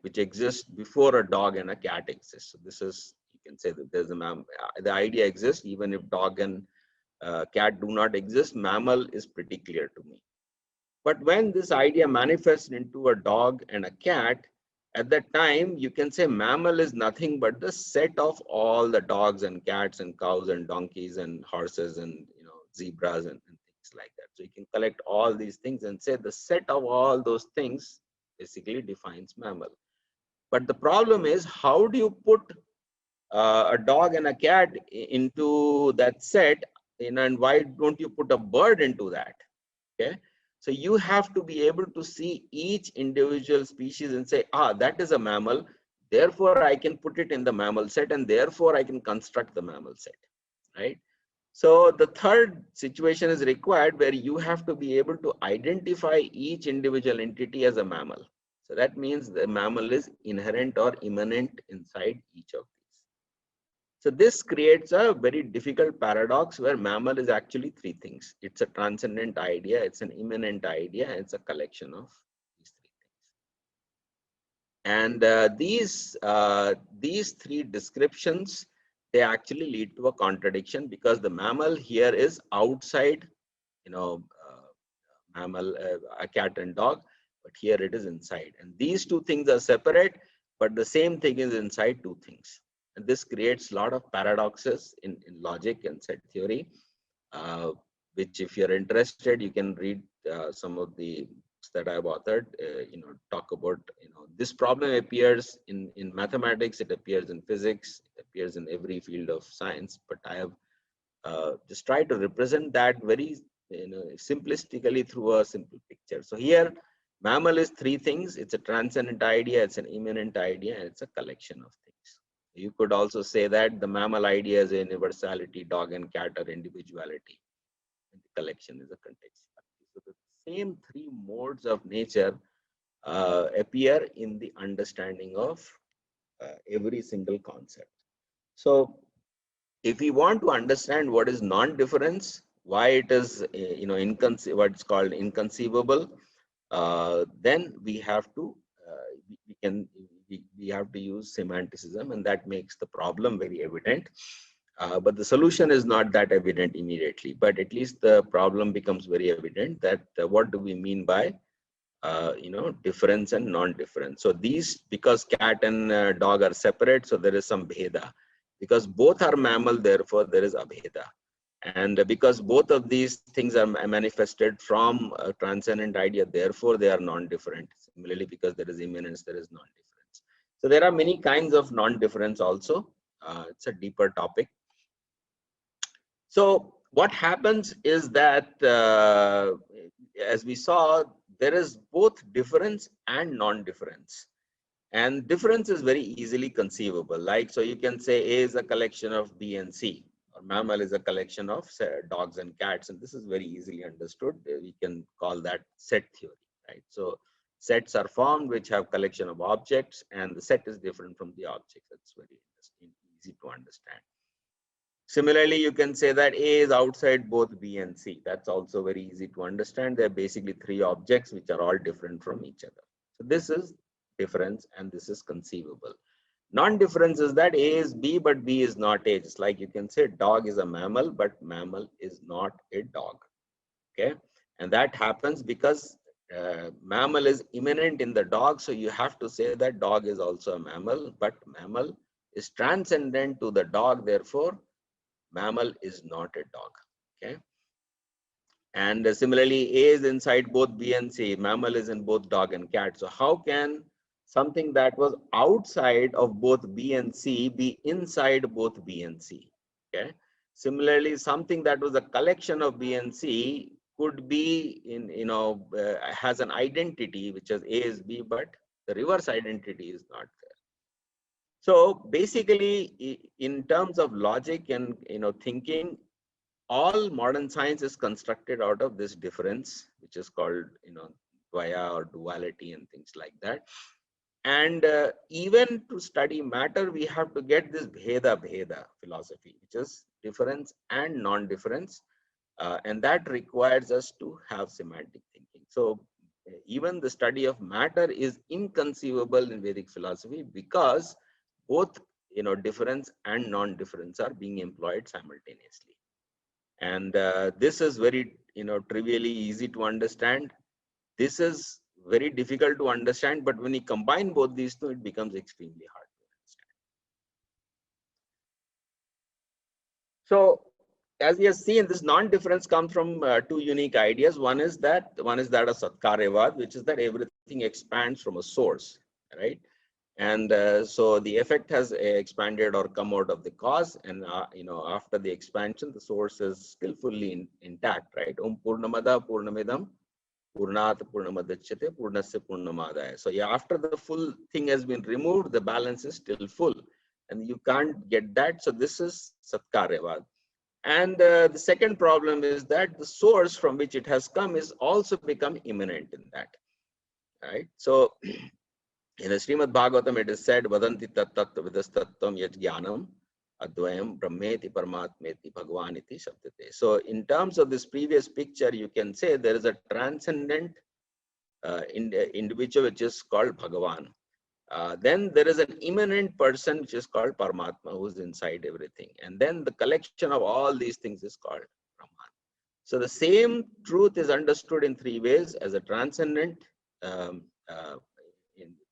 which exists before a dog and a cat exists. So this is, you can say that there's the idea exists even if dog and cat do not exist. Mammal is pretty clear to me. But when this idea manifests into a dog and a cat, at that time you can say mammal is nothing but the set of all the dogs and cats and cows and donkeys and horses and zebras and things like that. So you can collect all these things and say the set of all those things basically defines mammal. But the problem is, how do you put a dog and a cat into that set, and why don't you put a bird into that? Okay, so you have to be able to see each individual species and say, that is a mammal, therefore I can put it in the mammal set, and therefore I can construct the mammal set, right? So the third situation is required, where you have to be able to identify each individual entity as a mammal. So that means the mammal is inherent or immanent inside each of these. So this creates a very difficult paradox, where mammal is actually three things. It's a transcendent idea, it's an immanent idea, and it's a collection of these three things. And these three descriptions, they actually lead to a contradiction, because the mammal here is outside, mammal, a cat and dog, but here it is inside. And these two things are separate, but the same thing is inside two things. And this creates a lot of paradoxes in logic and set theory, which if you're interested, you can read some of the books that I've authored, talk about, this problem appears in mathematics, it appears in physics, it appears in every field of science, but I have just tried to represent that very simplistically through a simple picture. So here, mammal is three things. It's a transcendent idea, it's an immanent idea, and it's a collection of things. You could also say that the mammal idea is universality, dog and cat are individuality, and the collection is a contextuality. So the same three modes of nature appear in the understanding of every single concept. So if we want to understand what is non-difference, why it is what's called inconceivable, then we have to we have to use semanticism, and that makes the problem very evident. But the solution is not that evident immediately, but at least the problem becomes very evident that what do we mean by difference and non-difference. So these, because cat and dog are separate, so there is some bheda. Because both are mammal, therefore there is abheda. And because both of these things are manifested from a transcendent idea, therefore they are non-different. Similarly, because there is immanence, there is non-difference. So there are many kinds of non-difference also. It's a deeper topic. So what happens is that, as we saw, there is both difference and non-difference. And difference is very easily conceivable. Like, so you can say A is a collection of B and C, or mammal is a collection of dogs and cats. And this is very easily understood. We can call that set theory, right? So sets are formed which have collection of objects, and the set is different from the object. That's very easy to understand. Similarly, you can say that A is outside both B and C. That's also very easy to understand. There are basically three objects which are all different from each other. So this is difference, and this is conceivable. Non-difference is that A is B, but B is not A. Just like you can say dog is a mammal, but mammal is not a dog. Okay, and that happens because mammal is immanent in the dog. So you have to say that dog is also a mammal, but mammal is transcendent to the dog. Therefore, mammal is not a dog. Okay, and similarly, A is inside both B and C. Mammal is in both dog and cat. So how can something that was outside of both B and C be inside both B and C? Okay. Similarly, something that was a collection of B and C could be in, has an identity which is A is B, but the reverse identity is not there. So basically, in terms of logic and thinking, all modern science is constructed out of this difference, which is called dvaya or duality and things like that. And even to study matter, we have to get this bheda philosophy, which is difference and non-difference, and that requires us to have semantic thinking. So even the study of matter is inconceivable in Vedic philosophy because both difference and non-difference are being employed simultaneously. And this is very trivially easy to understand. This is very difficult to understand, but when you combine both these two, it becomes extremely hard to understand. So as we have seen, this non-difference comes from two unique ideas. One is that of Satkaryavad, which is that everything expands from a source, right? And so the effect has expanded or come out of the cause, and after the expansion, the source is still fully intact, right? Om Purnamada Purnamidam Purnat Purnamadachyate Purnasya Purnamadaya. So yeah, after the full thing has been removed, the balance is still full, and you can't get that. So this is Satkaryavad. And the second problem is that the source from which it has come is also become immanent in that, right? So in the Srimad Bhagavatam, it is said, Vadanti tattva vidastattvam yat jnanam advayam brahmeti paramatmeti bhagavaniti shabdate. So in terms of this previous picture, you can say there is a transcendent individual which is called Bhagavan. Then there is an immanent person which is called Paramatma, who is inside everything. And then the collection of all these things is called Brahman. So the same truth is understood in three ways: as a transcendent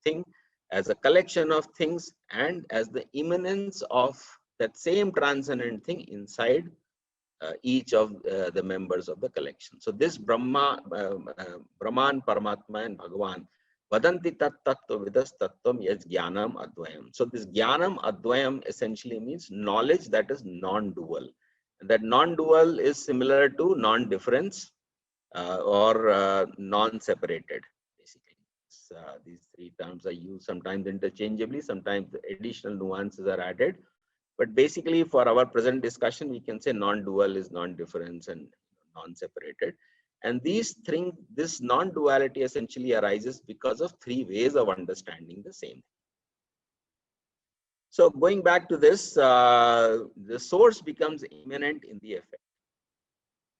thing, as a collection of things, and as the immanence of that same transcendent thing inside each of the members of the collection. So this Brahman, Paramatma, and Bhagavan, Vadanti tat tattva vidas tattvam yaj jnanam advayam. So this jnanam advayam essentially means knowledge that is non-dual. And that non-dual is similar to non-difference or non-separated, basically. these three terms are used sometimes interchangeably, sometimes additional nuances are added. But basically, for our present discussion, we can say non-dual is non-difference and non-separated. And this non-duality essentially arises because of three ways of understanding the same. So going back to this, the source becomes immanent in the effect.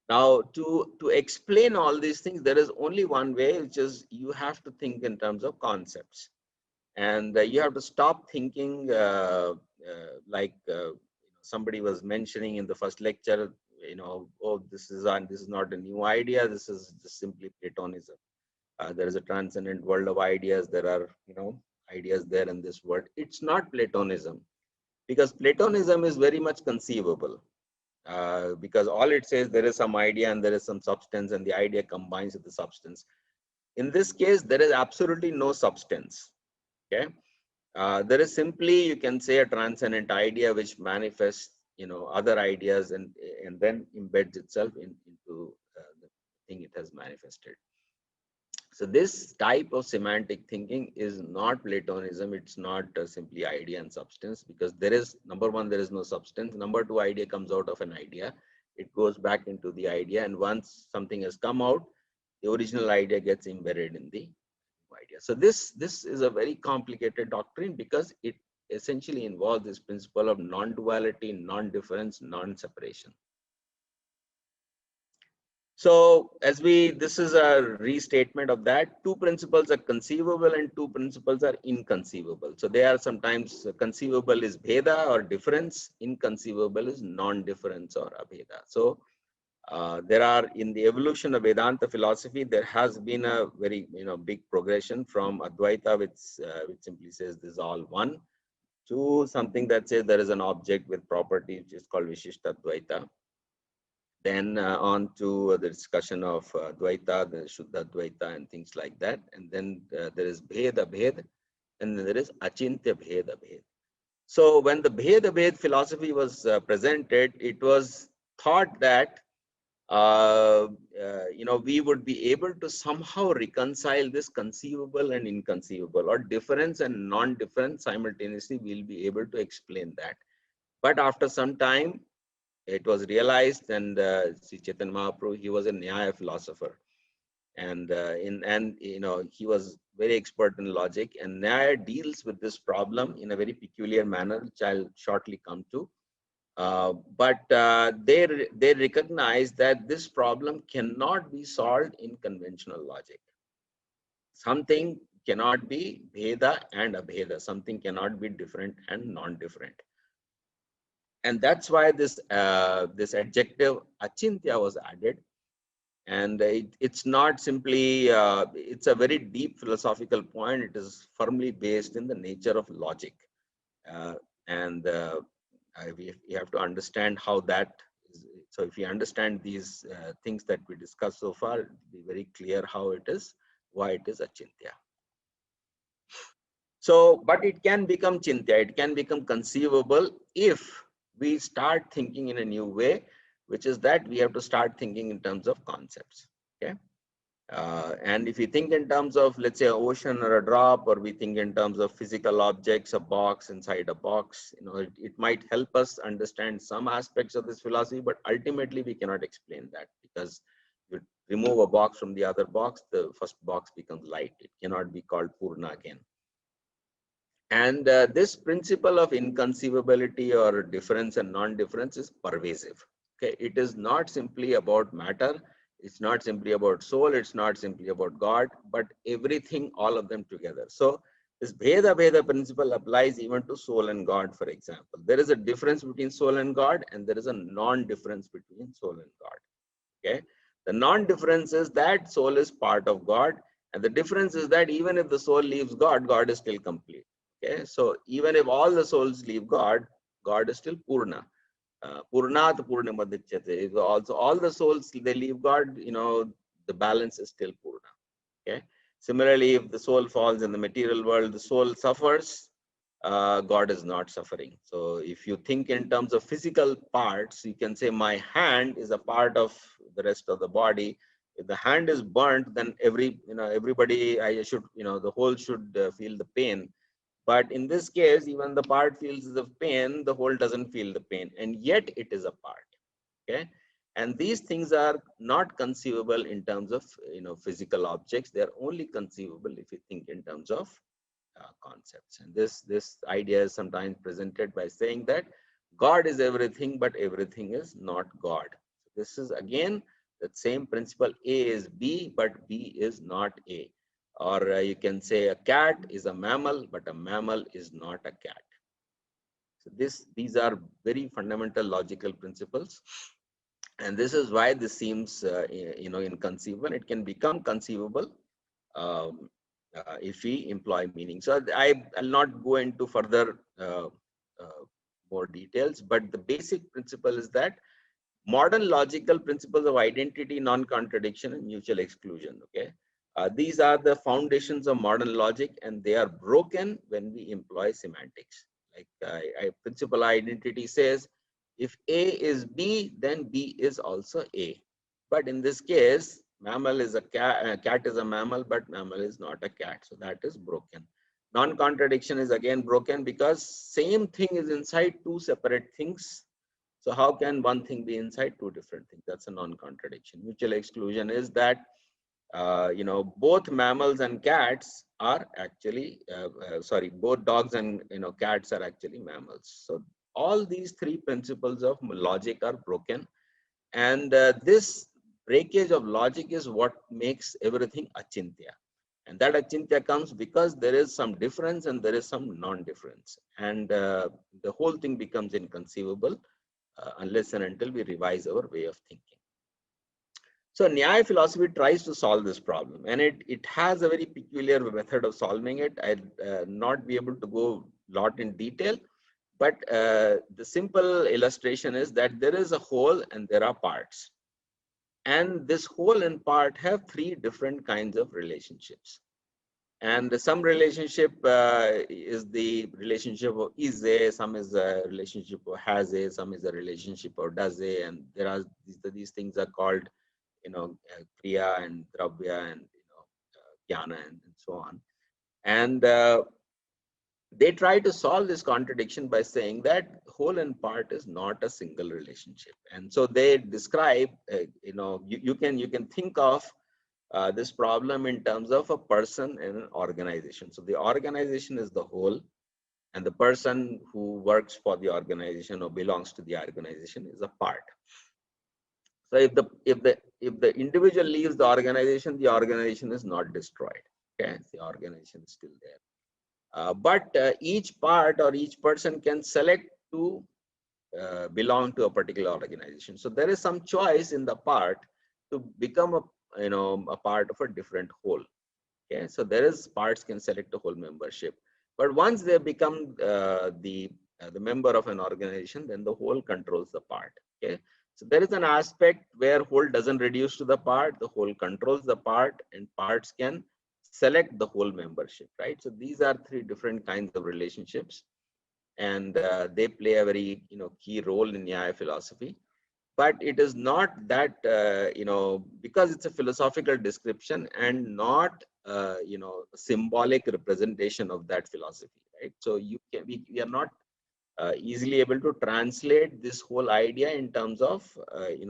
Now, to explain all these things, there is only one way, which is you have to think in terms of concepts. And you have to stop thinking like somebody was mentioning in the first lecture, oh, this is not a new idea. This is just simply Platonism. There is a transcendent world of ideas. There are, ideas there in this world. It's not Platonism, because Platonism is very much conceivable. Because all it says, there is some idea and there is some substance, and the idea combines with the substance. In this case, there is absolutely no substance. Okay, there is simply, you can say, a transcendent idea which manifests, other ideas and then embeds itself into the thing it has manifested. So this type of semantic thinking is not Platonism. It's not simply idea and substance, because there is, number one, there is no substance. Number two, idea comes out of an idea. It goes back into the idea. And once something has come out, the original idea gets embedded in the idea. So this is a very complicated doctrine, because it essentially involves this principle of non-duality, non-difference, non-separation. So this is a restatement of that. Two principles are conceivable and two principles are inconceivable. So they are sometimes conceivable is bheda or difference, inconceivable is non-difference or abheda. So there are, in the evolution of Vedanta philosophy, there has been a very big progression from Advaita, which simply says this is all one, to something that says there is an object with property, which is called Vishishta Advaita. Then on to the discussion of Dvaita, the Shuddha Dvaita and things like that. And then there is Bheda Bhed, and then there is Achintya Bheda Bhed. So when the Bheda Bhed philosophy was presented, it was thought that we would be able to somehow reconcile this conceivable and inconceivable, or difference and non-difference simultaneously. We'll be able to explain that. But after some time, it was realized, and Sri Chaitanya Mahaprabhu, he was a Nyaya philosopher, and he was very expert in logic, and Nyaya deals with this problem in a very peculiar manner, which I'll shortly come to. But they recognize that this problem cannot be solved in conventional logic. Something cannot be Bheda and Abheda. Something cannot be different and non-different. And that's why this adjective achintya was added. And it's not simply, it's a very deep philosophical point. It is firmly based in the nature of logic. We have to understand how that is. So if you understand these things that we discussed so far, it will be very clear how it is, why it is achintya. So, but it can become chintya, it can become conceivable if we start thinking in a new way, which is that we have to start thinking in terms of concepts. Okay. And if you think in terms of, let's say, an ocean or a drop, or we think in terms of physical objects, a box inside a box, it might help us understand some aspects of this philosophy, but ultimately we cannot explain that, because you remove a box from the other box, the first box becomes light. It cannot be called Purna again. And this principle of inconceivability or difference and non-difference is pervasive. Okay, it is not simply about matter. It's not simply about soul. It's not simply about God, but everything, all of them together. So this Bheda principle applies even to soul and God, for example. There is a difference between soul and God, and there is a non-difference between soul and God. Okay, the non-difference is that soul is part of God, and the difference is that even if the soul leaves God, God is still complete. Okay, so even if all the souls leave God, God is still Purna. Purnat Purnamadichyate. If also all the souls they leave God, the balance is still Purna. Okay. Similarly, if the soul falls in the material world, the soul suffers. God is not suffering. So if you think in terms of physical parts, you can say my hand is a part of the rest of the body. If the hand is burnt, then everybody, I should, the whole should feel the pain. But in this case, even the part feels the pain, the whole doesn't feel the pain, and yet it is a part. Okay, and these things are not conceivable in terms of physical objects. They are only conceivable if you think in terms of concepts. And this idea is sometimes presented by saying that God is everything, but everything is not God. This is again the same principle. A is B, but B is not A. Or you can say a cat is a mammal, but a mammal is not a cat. So these are very fundamental logical principles. And this is why this seems inconceivable. It can become conceivable um, if we employ meaning. So I'll not go into further more details, but the basic principle is that modern logical principles of identity, non-contradiction, and mutual exclusion. Okay, these are the foundations of modern logic, and they are broken when we employ semantics. Like principal identity says, if A is B, then B is also A. But in this case, mammal is a cat is a mammal, but mammal is not a cat. So that is broken. Non-contradiction is again broken because same thing is inside two separate things. So how can one thing be inside two different things? That's a non-contradiction. Mutual exclusion is that both mammals and cats are actually both dogs and cats are actually mammals. So all these three principles of logic are broken, and this breakage of logic is what makes everything achintya. And that achintya comes because there is some difference and there is some non-difference, and the whole thing becomes inconceivable unless and until we revise our way of thinking. So Nyaya philosophy tries to solve this problem, and it has a very peculiar method of solving it. I'll not be able to go a lot in detail, but the simple illustration is that there is a whole and there are parts. And this whole and part have three different kinds of relationships. And some relationship is the relationship of is, some is a relationship of has, some is a relationship of does, and there are these things are called kriya and dravya and jnana and so on. And they try to solve this contradiction by saying that whole and part is not a single relationship. And so they describe, you can think of this problem in terms of a person and an organization. So the organization is the whole, and the person who works for the organization or belongs to the organization is a part. So if the individual leaves the organization is not destroyed. Okay, the organization is still there. But each part or each person can select to belong to a particular organization. So there is some choice in the part to become a part of a different whole. Okay, so there is parts can select a whole membership, but once they become the member of an organization, then the whole controls the part. Okay, so there is an aspect where whole doesn't reduce to the part, the whole controls the part, and parts can select the whole membership, right? So these are three different kinds of relationships, and they play a very key role in Nyaya philosophy. But it is not that because it's a philosophical description and not symbolic representation of that philosophy, right? So we are not easily able to translate this whole idea in terms of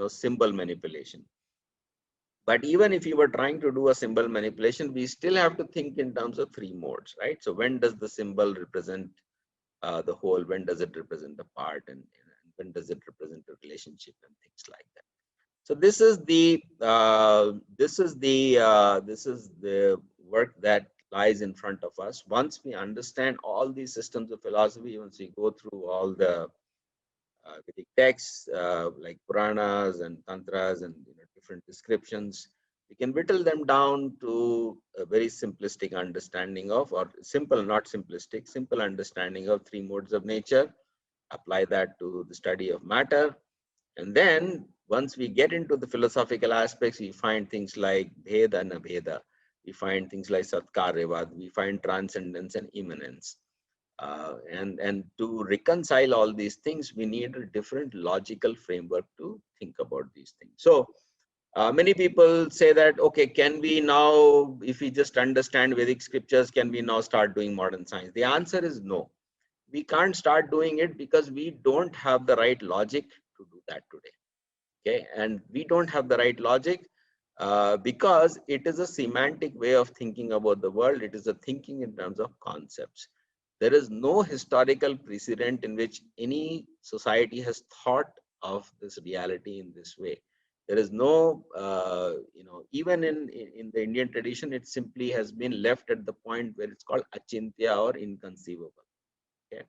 symbol manipulation. But even if you were trying to do a symbol manipulation, we still have to think in terms of three modes, right? So when does the symbol represent the whole? When does it represent the part? And when does it represent a relationship and things like that? So this is the work that lies in front of us. Once we understand all these systems of philosophy, once we go through all the Vedic texts like Puranas and Tantras and different descriptions, we can whittle them down to a very simplistic understanding of, or simple, not simplistic, simple understanding of three modes of nature. Apply that to the study of matter. And then once we get into the philosophical aspects, we find things like Bheda and Abheda. We find things like Satkaryevad. We find transcendence and immanence. And to reconcile all these things, we need a different logical framework to think about these things. So Many people say that, okay, can we now, if we just understand Vedic scriptures, can we now start doing modern science? The answer is no. We can't start doing it because we don't have the right logic to do that today. Okay, and we don't have the right logic because it is a semantic way of thinking about the world. It is a thinking in terms of concepts. There is no historical precedent in which any society has thought of this reality in this way. There is no, even in the Indian tradition, it simply has been left at the point where it's called achintya or inconceivable. Okay.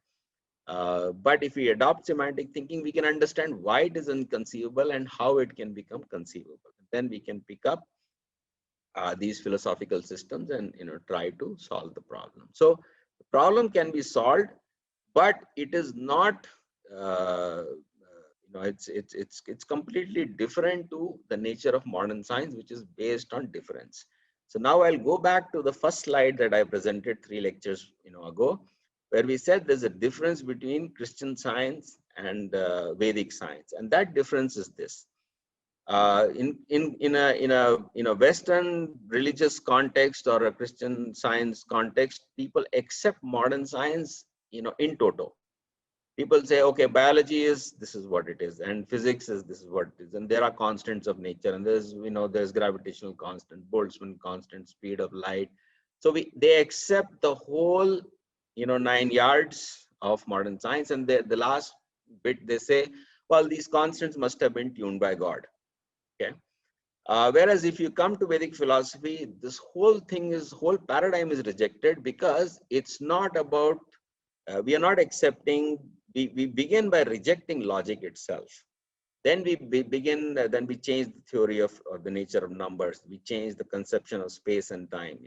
But if we adopt semantic thinking, we can understand why it is inconceivable and how it can become conceivable. Then we can pick up these philosophical systems and try to solve the problem. So the problem can be solved, but it is not. It's completely different to the nature of modern science, which is based on difference. So now I'll go back to the first slide that I presented 3 lectures ago, where we said there's a difference between Christian science and Vedic science, and that difference is this. In a Western religious context or a Christian science context, people accept modern science, in toto. People say, okay, biology is, this is what it is, and physics is, this is what it is, and there are constants of nature, and there's gravitational constant, Boltzmann constant, speed of light. So they accept the whole 9 yards of modern science, and the last bit they say, well, these constants must have been tuned by God. Okay. Whereas if you come to Vedic philosophy, this whole paradigm is rejected because it's not about, we are not accepting, we begin by rejecting logic itself. Then we begin, then we change the theory of or the nature of numbers. We change the conception of space and time,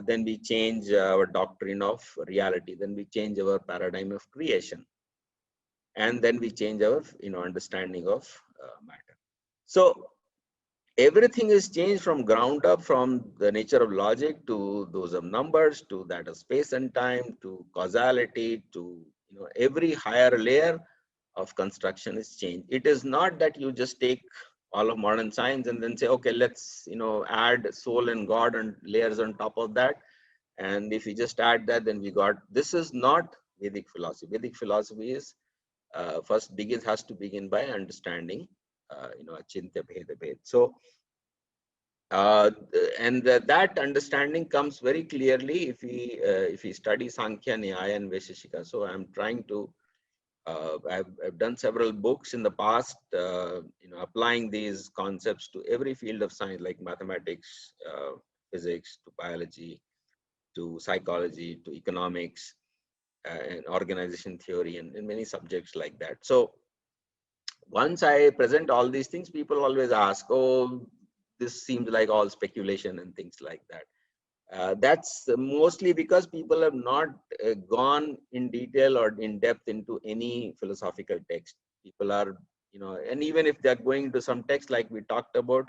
then we change our doctrine of reality. Then we change our paradigm of creation. And then we change our, understanding of matter. So everything is changed from ground up, from the nature of logic to those of numbers, to that of space and time, to causality, to every higher layer of construction is changed. It is not that you just take all of modern science and then say, okay, let's add soul and God and layers on top of that. And if we just add that, then we got, this is not Vedic philosophy. Vedic philosophy is has to begin by understanding achintya bheda bhed. So that understanding comes very clearly if we study Sankhya, Nyaya, and Vaisheshika. So I'm trying to I've done several books in the past, applying these concepts to every field of science, like mathematics, physics, to biology, to psychology, to economics, and organization theory, and many subjects like that. So once I present all these things, people always ask, oh, this seems like all speculation and things like that. That's mostly because people have not gone in detail or in depth into any philosophical text. People are, and even if they're going to some text like we talked about,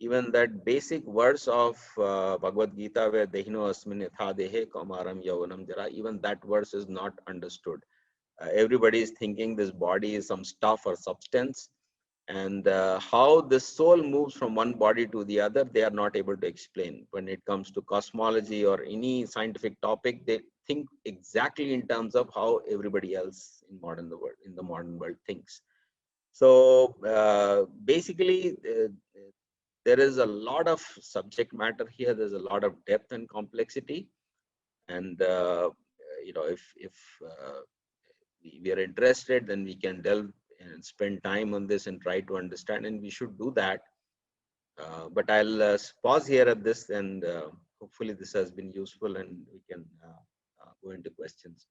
even that basic verse of Bhagavad Gita, where Dehino Asmin Yatha Dehe Kaumaram Yavanam Jara, even that verse is not understood. Everybody is thinking this body is some stuff or substance, and how the soul moves from one body to the other, they are not able to explain. When it comes to cosmology or any scientific topic, they think exactly in terms of how everybody else in the modern world thinks. So basically, there is a lot of subject matter here. There's a lot of depth and complexity, and if we are interested, then we can delve and spend time on this and try to understand, and we should do that. But I'll pause here at this, and hopefully this has been useful, and we can go into questions.